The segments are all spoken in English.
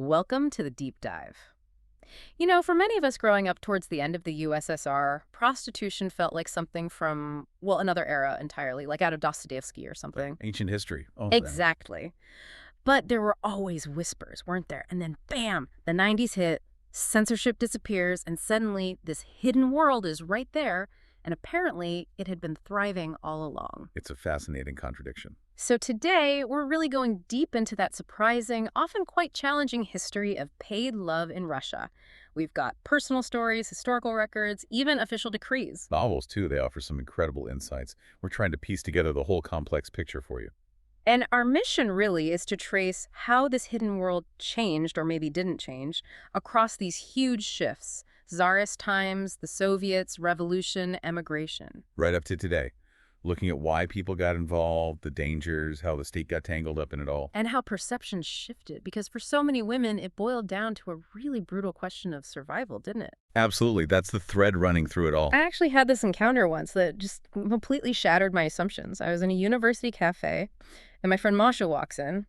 Welcome to the deep dive. For many of us growing up towards the end of the USSR, prostitution felt like something from, well, another era entirely, like out of Dostoevsky or something. Ancient history. Oh, yeah. Exactly. But there were always whispers, weren't there? And then bam, the 90s hit, censorship disappears, and suddenly this hidden world is right there, and apparently it had been thriving all along. It's a fascinating contradiction. So today, we're really going deep into that surprising, often quite challenging history of paid love in Russia. We've got personal stories, historical records, even official decrees. Novels, too, they offer some incredible insights. We're trying to piece together the whole complex picture for you. And our mission really is to trace how this hidden world changed, or maybe didn't change, across these huge shifts. Tsarist times, the Soviets, revolution, emigration. Right up to today. Looking at why people got involved, the dangers, how the state got tangled up in it all. And how perceptions shifted, because for so many women, it boiled down to a really brutal question of survival, didn't it? Absolutely. That's the thread running through it all. I actually had this encounter once that just completely shattered my assumptions. I was in a university cafe, and my friend Masha walks in.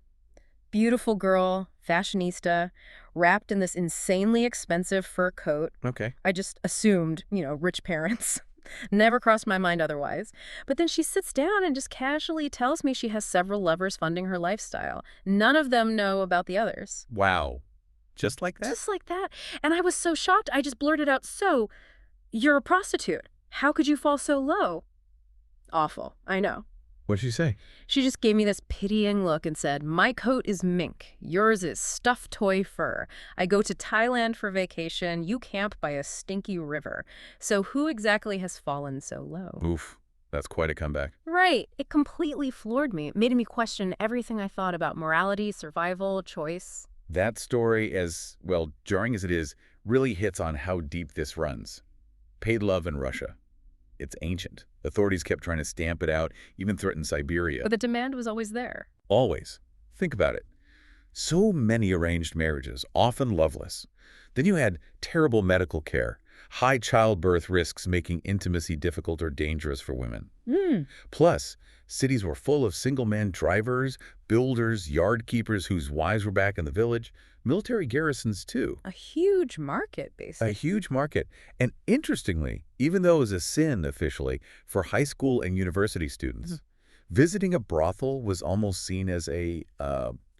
Beautiful girl, fashionista, wrapped in this insanely expensive fur coat. Okay. I just assumed, rich parents. Never crossed my mind otherwise. But then she sits down and just casually tells me she has several lovers funding her lifestyle. None of them know about the others. Wow. Just like that? Just like that. And I was so shocked, I just blurted out, "So, you're a prostitute. How could you fall so low?" Awful, I know. What'd she say? She just gave me this pitying look and said, "My coat is mink. Yours is stuffed toy fur. I go to Thailand for vacation. You camp by a stinky river. So who exactly has fallen so low?" Oof. That's quite a comeback. Right. It completely floored me. It made me question everything I thought about morality, survival, choice. That story, as, well, jarring as it is, really hits on how deep this runs. Paid love in Russia. It's ancient. Authorities kept trying to stamp it out, even threatened Siberia. But the demand was always there. Always. Think about it. So many arranged marriages, often loveless. Then you had terrible medical care, high childbirth risks making intimacy difficult or dangerous for women. Plus, cities were full of single-man drivers, builders, yard keepers whose wives were back in the village, military garrisons too. A huge market, basically. A huge market. And interestingly, even though it was a sin officially for high school and university students, visiting a brothel was almost seen as a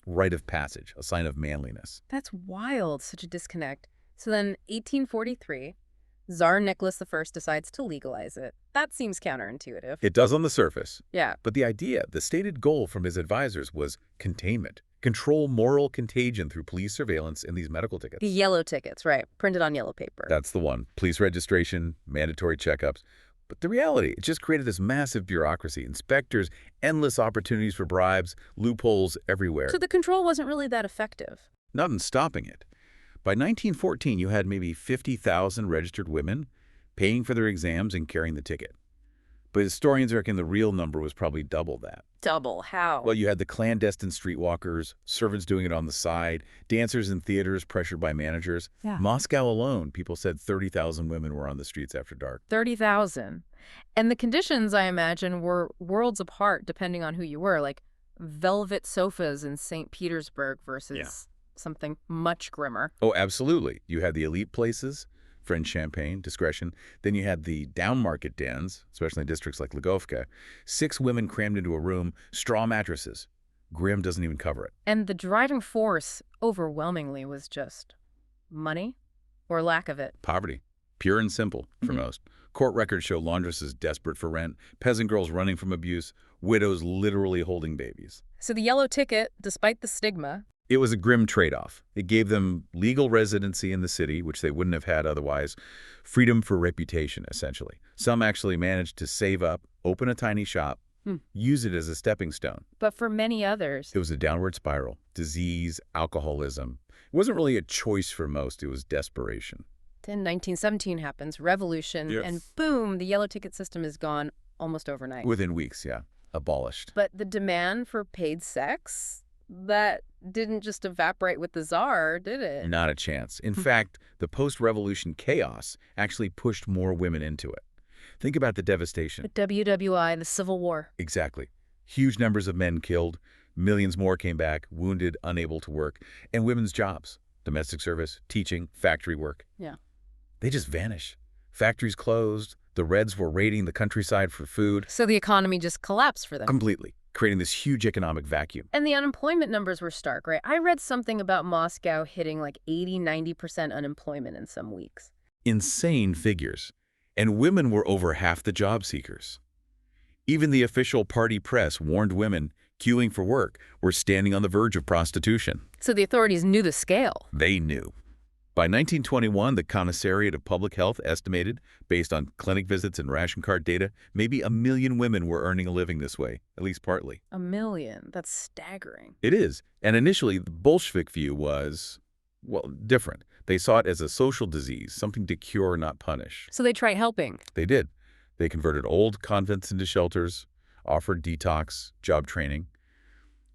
rite of passage, a sign of manliness. That's wild, such a disconnect. So then, 1843, Tsar Nicholas I decides to legalize it. That seems counterintuitive. It does on the surface. Yeah. But the idea, the stated goal from his advisors was containment. Control moral contagion through police surveillance and these medical tickets. The yellow tickets, right, printed on yellow paper. That's the one. Police registration, mandatory checkups. But the reality, it just created this massive bureaucracy, inspectors, endless opportunities for bribes, loopholes everywhere. So the control wasn't really that effective. Not in stopping it. By 1914, you had maybe 50,000 registered women paying for their exams and carrying the ticket. But historians reckon the real number was probably double that. Double? How? Well, you had the clandestine streetwalkers, servants doing it on the side, dancers in theaters pressured by managers. Yeah. Moscow alone, people said 30,000 women were on the streets after dark. 30,000. And the conditions, I imagine, were worlds apart depending on who you were, like velvet sofas in St. Petersburg versus something much grimmer. Oh, absolutely. You had the elite places, French champagne, discretion. Then you had the down-market dens, especially in districts like Ligovka. 6 women crammed into a room, straw mattresses. Grim doesn't even cover it. And the driving force, overwhelmingly, was just money or lack of it. Poverty. Pure and simple for most. Court records show laundresses desperate for rent, peasant girls running from abuse, widows literally holding babies. So the yellow ticket, despite the stigma, it was a grim trade-off. It gave them legal residency in the city, which they wouldn't have had otherwise, freedom for reputation, essentially. Some actually managed to save up, open a tiny shop, use it as a stepping stone. but for many others, It was a downward spiral. Disease, alcoholism. It wasn't really a choice for most. It was desperation. then 1917 happens, revolution, and boom, the yellow ticket system is gone almost overnight. Within weeks, yeah. Abolished. But the demand for paid sex, that didn't just evaporate with the Tsar, did it? Not a chance. In fact, the post-revolution chaos actually pushed more women into it. Think about the devastation. The WWI, the Civil War. Exactly. Huge numbers of men killed, Millions more came back, wounded, unable to work. And women's jobs, domestic service, teaching, factory work, Yeah. they just vanish. Factories closed. The Reds were raiding the countryside for food. So the economy just collapsed for them. Completely, creating this huge economic vacuum. And the unemployment numbers were stark, right? I read something about Moscow hitting like 80–90% unemployment in some weeks. Insane figures. And women were over half the job seekers. Even the official party press warned women queuing for work were standing on the verge of prostitution. So the authorities knew the scale. They knew. By 1921, the Commissariat of Public Health estimated, based on clinic visits and ration card data, maybe 1 million women were earning a living this way, at least partly. 1 million. That's staggering. It is. And initially, the Bolshevik view was, well, different. They saw it as a social disease, something to cure, not punish. So they tried helping. They did. They converted old convents into shelters, offered detox, job training.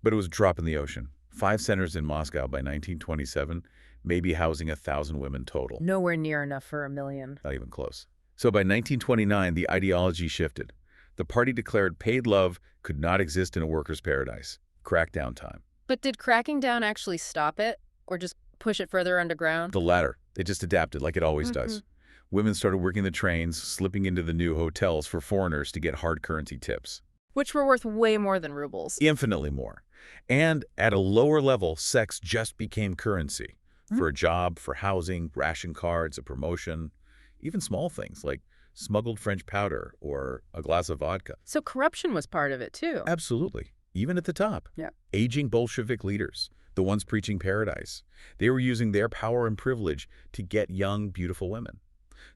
But it was a drop in the ocean. 5 centers in Moscow by 1927, maybe housing 1,000 women total. Nowhere near enough for 1 million. Not even close. So by 1929, the ideology shifted. The party declared paid love could not exist in a worker's paradise. Crackdown time. But did cracking down actually stop it? Or just push it further underground? The latter. They just adapted like it always does. Women started working the trains, slipping into the new hotels for foreigners to get hard currency tips. Which were worth way more than rubles. Infinitely more. And at a lower level, sex just became currency. For a job, for housing, ration cards, a promotion, even small things like smuggled French powder or a glass of vodka. So corruption was part of it, too. Absolutely. Even at the top. Yeah. Aging Bolshevik leaders, the ones preaching paradise. They were using their power and privilege to get young, beautiful women.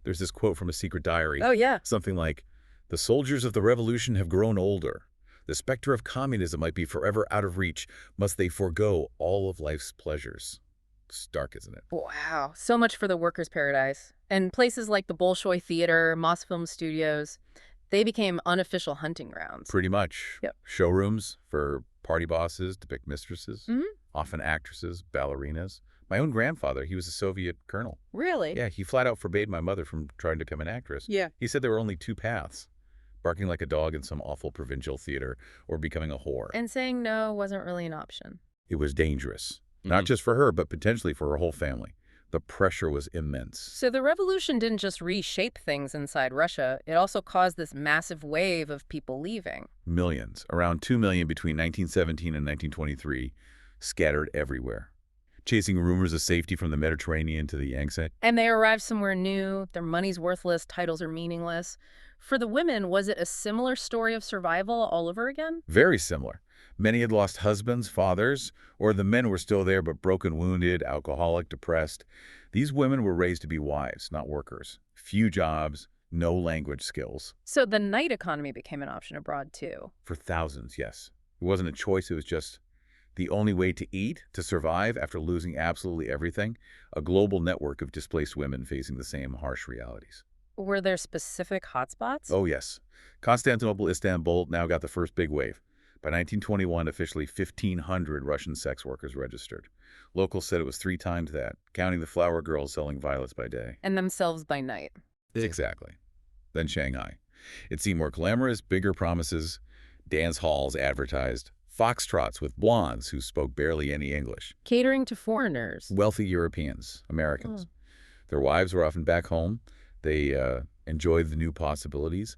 There's this quote from a secret diary. Oh, yeah. Something like, "The soldiers of the revolution have grown older. The specter of communism might be forever out of reach. Must they forego all of life's pleasures?" Stark, isn't it? Wow. So much for the workers' paradise. And places like the Bolshoi Theater, Mosfilm Studios, they became unofficial hunting grounds. Pretty much. Yep. Showrooms for party bosses to pick mistresses, Mhm. often actresses, ballerinas. My own grandfather, he was a Soviet colonel. Really? Yeah, he flat out forbade my mother from trying to become an actress. Yeah. He said there were only 2 paths, barking like a dog in some awful provincial theater or becoming a whore. And saying no wasn't really an option. It was dangerous, not just for her, but potentially for her whole family. The pressure was immense. So the revolution didn't just reshape things inside Russia, it also caused this massive wave of people leaving. Millions, around 2 million between 1917 and 1923, scattered everywhere, chasing rumors of safety from the Mediterranean to the Yangtze. And they arrived somewhere new, their money's worthless, titles are meaningless. For the women, was it a similar story of survival all over again? Very similar. Many had lost husbands, fathers, or the men were still there but broken, wounded, alcoholic, depressed. These women were raised to be wives, not workers. Few jobs, no language skills. So the night economy became an option abroad, too. For thousands, yes. It wasn't a choice, it was just the only way to eat, to survive after losing absolutely everything. A global network of displaced women facing the same harsh realities. Were there specific hotspots? Oh, yes. Constantinople, Istanbul now got the first big wave. By 1921, officially 1,500 Russian sex workers registered. Locals said it was 3 times that, counting the flower girls selling violets by day. And themselves by night. Exactly. Then Shanghai. It seemed more glamorous, bigger promises, dance halls advertised, foxtrots with blondes who spoke barely any English. Catering to foreigners. Wealthy Europeans, Americans. Their wives were often back home. They enjoyed the new possibilities.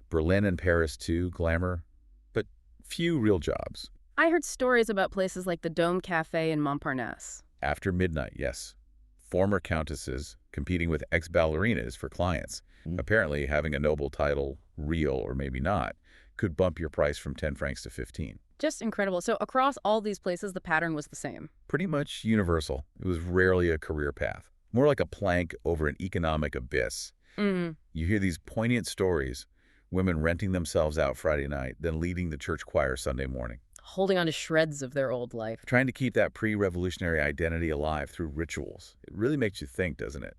Berlin and Paris, too, glamour, but few real jobs. I heard stories about places like the Dome Cafe in Montparnasse. After midnight, yes. Former countesses competing with ex-ballerinas for clients. Apparently, having a noble title, real or maybe not, could bump your price from 10 francs to 15. Just incredible. So across all these places, the pattern was the same. Pretty much universal. It was rarely a career path. More like a plank over an economic abyss. You hear these poignant stories, women renting themselves out Friday night, then leading the church choir Sunday morning. Holding on to shreds of their old life. Trying to keep that pre-revolutionary identity alive through rituals. It really makes you think, doesn't it?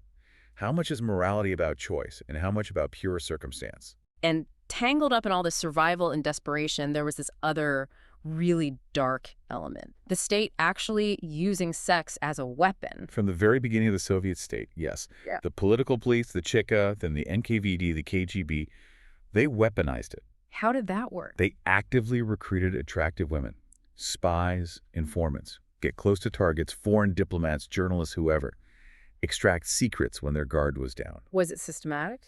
How much is morality about choice and how much about pure circumstance? And tangled up in all this survival and desperation, there was this other really dark element. The state actually using sex as a weapon. From the very beginning of the Soviet state, yes. Yeah. The political police, the Cheka, then the NKVD, the KGB, they weaponized it. How did that work? They actively recruited attractive women, Spies, informants, get close to targets, foreign diplomats, journalists, whoever. Extract secrets when their guard was down. Was it systematic?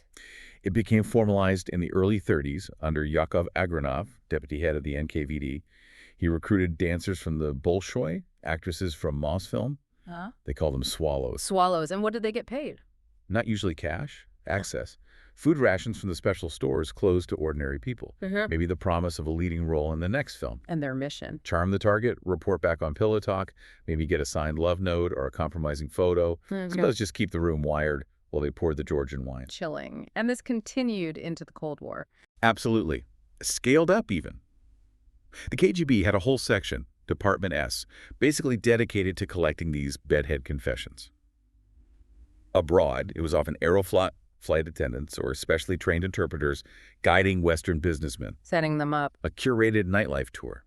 It became formalized in the early 30s under Yakov Agranov, deputy head of the NKVD. He recruited dancers from the Bolshoi, actresses from Mosfilm. Huh? They call them swallows. Swallows. And what did they get paid? Not usually cash, access. Food rations from the special stores closed to ordinary people. Maybe the promise of a leading role in the next film. And their mission. Charm the target, report back on Pillow Talk, maybe get a signed love note or a compromising photo. Sometimes just keep the room wired while they poured the Georgian wine. Chilling. And this continued into the Cold War. Absolutely. Scaled up even. The KGB had a whole section, Department S, basically dedicated to collecting these bedhead confessions. Abroad, it was often Aeroflot flight attendants or specially trained interpreters guiding Western businessmen. Setting them up. A curated nightlife tour.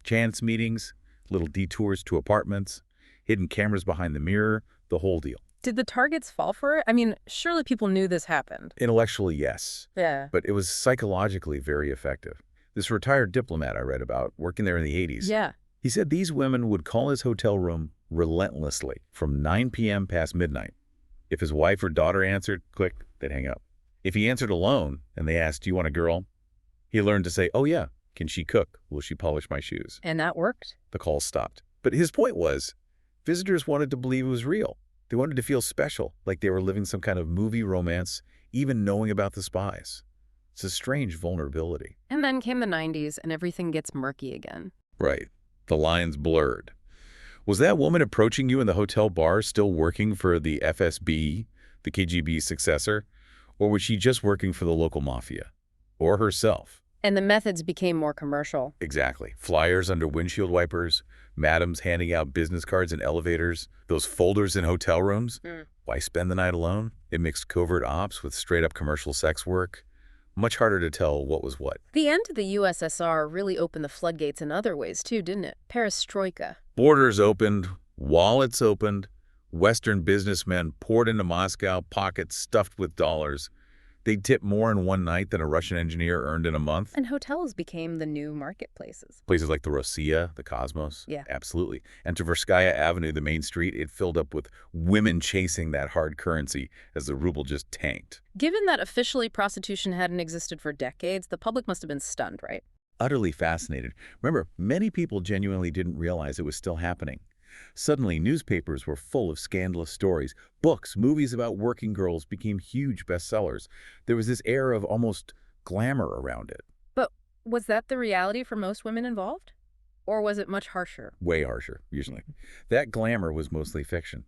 Chance meetings, little detours to apartments, hidden cameras behind the mirror, the whole deal. Did the targets fall for it? I mean, surely people knew this happened. Intellectually, yes. Yeah. But it was psychologically very effective. This retired diplomat I read about, working there in the 80s, Yeah. he said these women would call his hotel room relentlessly from 9 p.m. past midnight. If his wife or daughter answered, click, they'd hang up. If he answered alone and they asked, do you want a girl? He learned to say, oh yeah, can she cook? Will she polish my shoes? And that worked? The call stopped. But his point was, visitors wanted to believe it was real. They wanted to feel special, like they were living some kind of movie romance, even knowing about the spies. It's a strange vulnerability. And then came the 90s and everything gets murky again. Right. The lines blurred. Was that woman approaching you in the hotel bar still working for the FSB, the KGB successor? Or was she just working for the local mafia? Or herself? And the methods became more commercial. Exactly. Flyers under windshield wipers, madams handing out business cards in elevators, those folders in hotel rooms. Why spend the night alone? It mixed covert ops with straight-up commercial sex work. Much harder to tell what was what. The end of the USSR really opened the floodgates in other ways too, didn't it? Perestroika. Borders opened, wallets opened, Western businessmen poured into Moscow, pockets stuffed with dollars. They'd tip more in one night than a Russian engineer earned in a month. And hotels became the new marketplaces. Places like the Rossiya, the Cosmos. Yeah. Absolutely. And to Tverskaya Avenue, the main street, it filled up with women chasing that hard currency as the ruble just tanked. Given that officially prostitution hadn't existed for decades, the public must have been stunned, right? Utterly fascinated. Remember, many people genuinely didn't realize it was still happening. Suddenly, newspapers were full of scandalous stories. Books, movies about working girls became huge bestsellers. There was this air of almost glamour around it. But was that the reality for most women involved? Or was it much harsher? Way harsher, usually. That glamour was mostly fiction.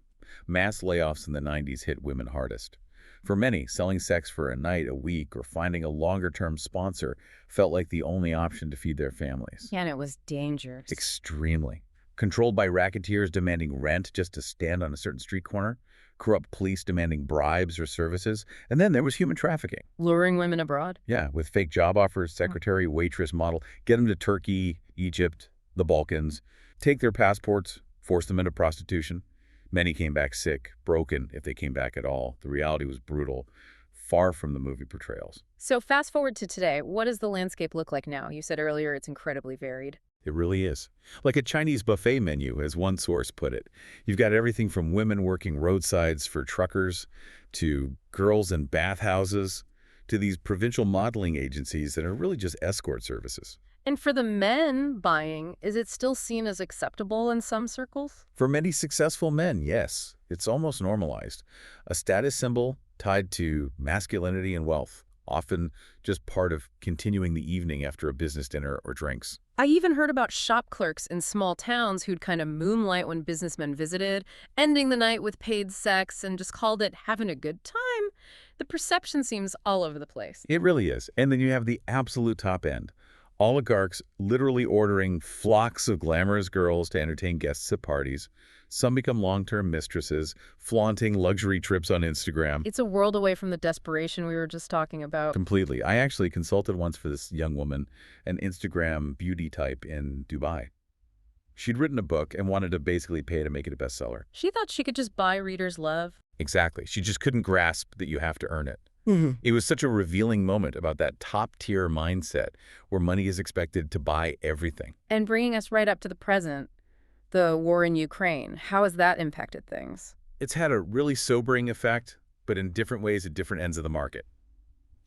Mass layoffs in the 90s hit women hardest. For many, selling sex for a night, a week, or finding a longer-term sponsor felt like the only option to feed their families. Yeah, and it was dangerous. Extremely. Controlled by racketeers demanding rent just to stand on a certain street corner, corrupt police demanding bribes or services, and then there was human trafficking. Luring women abroad? Yeah, with fake job offers, secretary, waitress model, get them to Turkey, Egypt, the Balkans, take their passports, force them into prostitution. Many came back sick, broken, if they came back at all. The reality was brutal, far from the movie portrayals. So fast forward to today, what does the landscape look like now? You said earlier it's incredibly varied. It really is. Like a Chinese buffet menu, as one source put it. You've got everything from women working roadsides for truckers, to girls in bathhouses, to these provincial modeling agencies that are really just escort services. And for the men buying, is it still seen as acceptable in some circles? For many successful men, yes. It's almost normalized. A status symbol tied to masculinity and wealth, often just part of continuing the evening after a business dinner or drinks. I even heard about shop clerks in small towns who'd kind of moonlight when businessmen visited, ending the night with paid sex and just called it having a good time. The perception seems all over the place. It really is. And then you have the absolute top end. Oligarchs literally ordering flocks of glamorous girls to entertain guests at parties. Some become long-term mistresses, flaunting luxury trips on Instagram. It's a world away from the desperation we were just talking about. Completely. I actually consulted once for this young woman, an Instagram beauty type in Dubai. She'd written a book and wanted to basically pay to make it a bestseller. She thought she could just buy readers' love. Exactly. She just couldn't grasp that you have to earn it. Hmm. It was such a revealing moment about that top-tier mindset where money is expected to buy everything. And bringing us right up to the present, the war in Ukraine, how has that impacted things? It's had a really sobering effect, but in different ways at different ends of the market.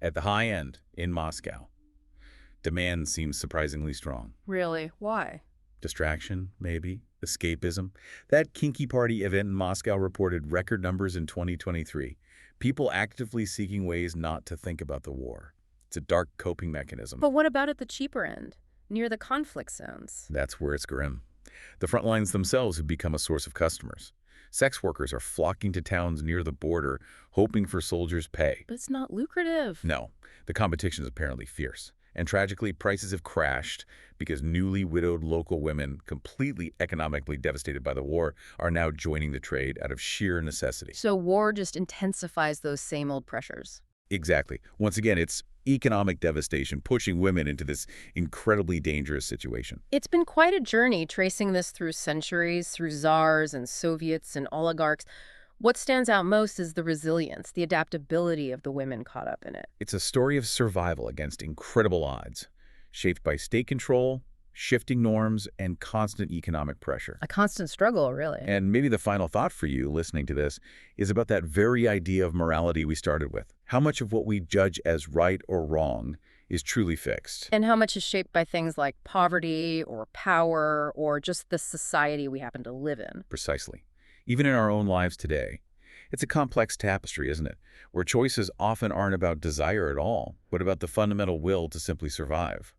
At the high end, in Moscow, demand seems surprisingly strong. Really? Why? Distraction, maybe, escapism. That kinky party event in Moscow reported record numbers in 2023. People actively seeking ways not to think about the war. It's a dark coping mechanism. But what about at the cheaper end, near the conflict zones? That's where it's grim. The front lines themselves have become a source of customers. Sex workers are flocking to towns near the border, hoping for soldiers' pay. But it's not lucrative. No, the competition is apparently fierce. And tragically, prices have crashed because newly widowed local women, completely economically devastated by the war, are now joining the trade out of sheer necessity. So war just intensifies those same old pressures. Exactly. Once again, it's economic devastation pushing women into this incredibly dangerous situation. It's been quite a journey tracing this through centuries, through czars and Soviets and oligarchs. What stands out most is the resilience, the adaptability of the women caught up in it. It's a story of survival against incredible odds, shaped by state control, shifting norms, and constant economic pressure. A constant struggle, really. And maybe the final thought for you listening to this is about that very idea of morality we started with. How much of what we judge as right or wrong is truly fixed? And how much is shaped by things like poverty or power or just the society we happen to live in. Precisely. Even in our own lives today, it's a complex tapestry, isn't it? Where choices often aren't about desire at all, but about the fundamental will to simply survive.